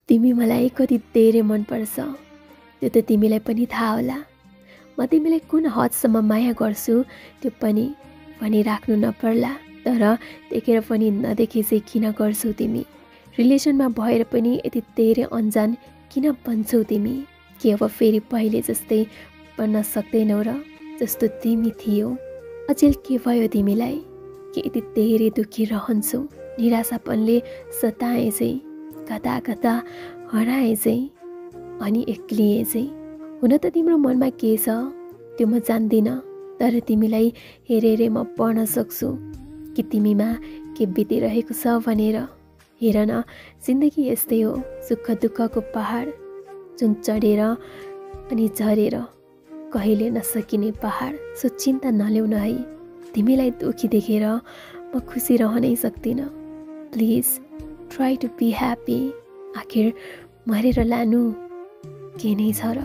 तिमी मलाई कति धेरै मनपर्छ त्यो त तिमीलाई पनि थाहा होला। म तिमीलाई कुन हदसम्म माया गर्छु त्यो पनि भनिराख्नु नपर्ला। तर देखेर पनि नदेखे चाहिँ किन गर्छौ तिमी? रिलेसनमा भएर पनि यति धेरै अनजान किन बन्छौ तिमी? के अब फेरि पहिले जस्तै बन्न सक्दैनौ र जस्तो तिमी थियौ? अचेल के भयो तिमीलाई? कि यति धेरै दुखी रहन्छौ? निराशापनले सताए चाहिँ, कता कता हराए चाहिँ, अनि एक्लिए चाहिँ। हुन त तिम्रो मनमा के छ त्यो म जान्दिनँ, तर तिमीलाई हेरेर म पढ्न सक्छु कि तिमीमा के बितिरहेको छ भनेर। हेर न, जिन्दगी यस्तै हो, सुख दुःखको पहाड, जुन चढेर अनि झरेर कहिले नसकिने पहाड। सो चिन्ता नल्याउन है। तिमीलाई दुखी देखेर म खुसी रहनै सक्दिनँ। Please try to be happy. आखिर मरेर लानु के नै छ र?